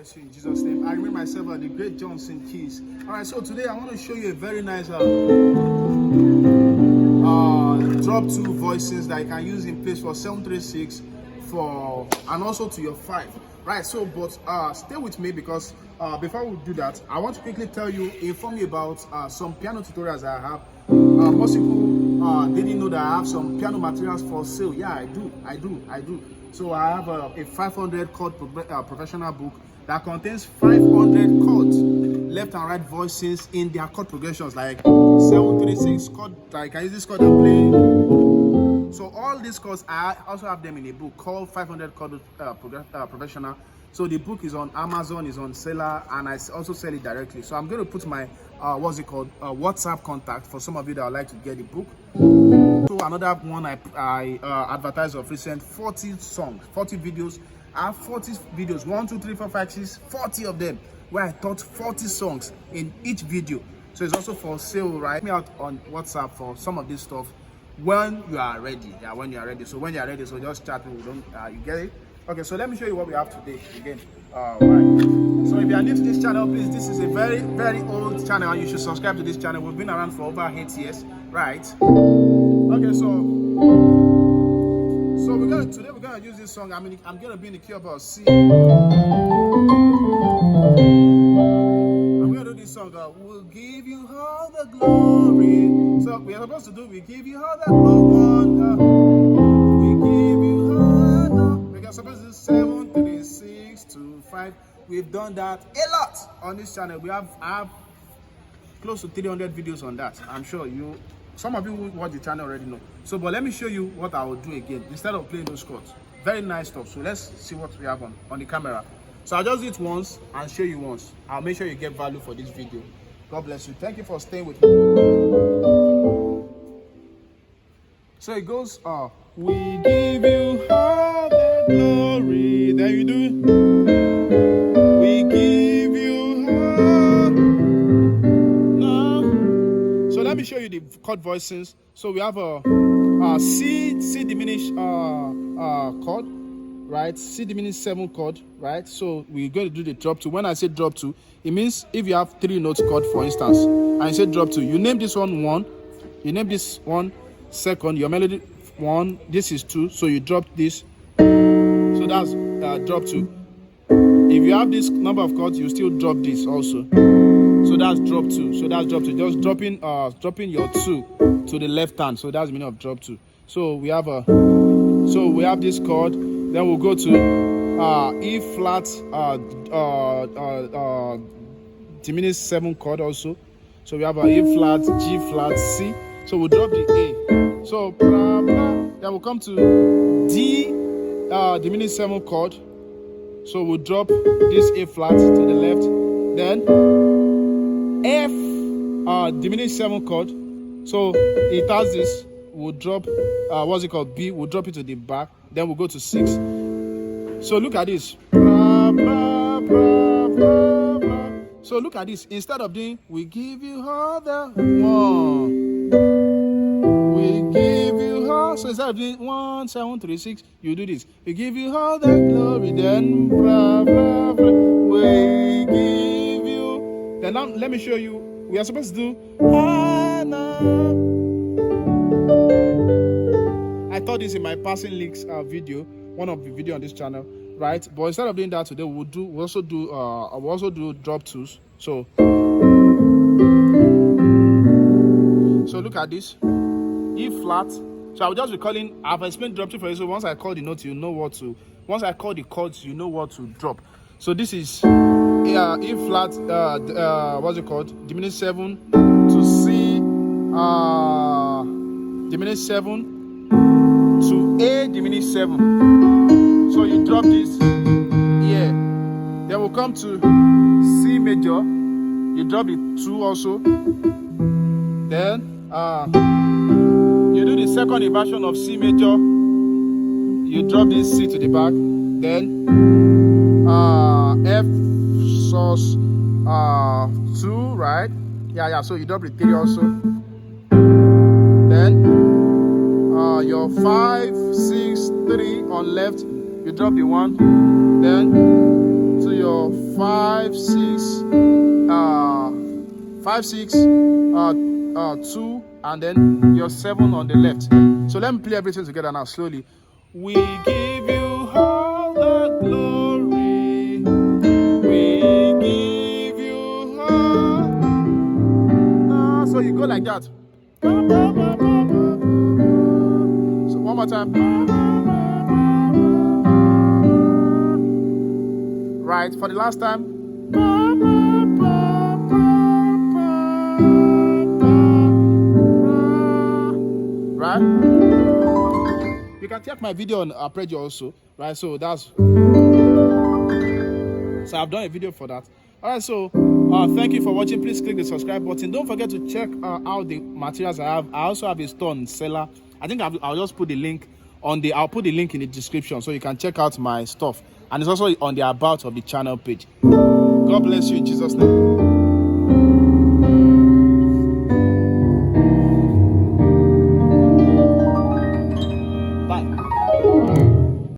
bless you in Jesus' name. I remain myself the great Johnsonkeyz. All right, so today I want to show you a very nice drop two voices that you can use in place for 736 and also to your 5. Right, so but stay with me because before we do that, I want to quickly inform you about some piano tutorials I have. Most people didn't know that I have some piano materials for sale. Yeah, I do. So I have a 500 chord professional book that contains 500 chords, left and right voices in their chord progressions, like 736 chord. Like I use this chord and play. So all these chords, I also have them in a book called 500 chord professional. So the book is on Amazon, is on Selar, and I also sell it directly. So I'm going to put my WhatsApp contact for some of you that would like to get the book. So another one I advertised of recent, 40 songs, 40 videos. I have 40 videos, 1, 2, 3, 4, 5, 6, 40 of them, where I taught 40 songs in each video. So it's also for sale, right? Me out on WhatsApp for some of this stuff when you are ready. Yeah, when you are ready. So when you are ready, so just chat me. You get it? Okay, so let me show you what we have today again. Right. So if you are new to this channel, please, this is a very, very old channel and you should subscribe to this channel. We've been around for over 8 years, right? Okay, so today we're gonna use this song. I'm gonna be in the key of C. I'm gonna do this song. We'll give you all the glory. So we are supposed to do. We give you all the glory. We give you all the. We're supposed to do 7, 3, 6, 2, 5. We've done that a lot on this channel. I have close to 300 videos on that. I'm sure some of you who watch the channel already know. So, but let me show you what I will do again instead of playing those chords. Very nice stuff. So let's see what we have on the camera. So I'll just do it once and show you once. I'll make sure you get value for this video. God bless you. Thank you for staying with me. So it goes, we give you all the glory. There you do. We give you all. No. So let me show you the chord voicings. So we have a C diminished chord, right? C diminished 7 chord, right? So we're going to do the drop 2. When I say drop 2, it means if you have 3 notes chord, for instance, and you say drop 2, you name this one 1, you name this one 2nd, your melody 1, this is 2, so you drop this. So that's drop 2. If you have this number of chords, you still drop this also. So that's drop 2. So that's drop 2. Just dropping your 2 to the left hand. So that's the meaning of drop 2. So we have this chord. Then we'll go to E flat diminished 7 chord also. So we have a E flat, G flat, C. So we'll drop the A. So blah, blah. Then we'll come to D diminished 7 chord. So we'll drop this A flat to the left. Then F diminished 7 chord. So it has this. We'll drop B. We'll drop it to the back. Then we'll go to 6. So look at this. Blah, blah, blah, blah, blah. So look at this. Instead of doing, we give you all the 1. We give you all. So instead of doing 1, 7, 3, 6, you do this. We give you all the glory. Then blah, blah, blah. We give you. Then now let me show you. We are supposed to do I taught this in my passing leaks video, one of the video on this channel, right? But instead of doing that today, we'll also do drop 2s. So look at this, E flat. So I'll just be calling. I've explained drop 2 for you. So once I call the note, you know what to. Once I call the chords, you know what to drop. So this is E flat. Diminished 7 to C. Diminished 7 to A diminished 7. So you drop this here. Then we'll come to C major. You drop the 2 also. Then you do the second inversion of C major. You drop this C to the back. Then F sus 2, right? Yeah. So you drop the 3 also. Then your 5, 6, 3 on left, you drop the 1, then so your 5 6 5 6 2 and then your 7 on the left. So let me play everything together now slowly. We give you all the glory. We give you all. So you go like that. So one more time. Right, for the last time. Right? You can check my video on arpeggio also, right? So I've done a video for that. All right, so thank you for watching. Please click the subscribe button. Don't forget to check out the materials I have. I also have a store on Selar. I think I'll just put the link I'll put the link in the description so you can check out my stuff. And it's also on the about of the channel page. God bless you in Jesus' name.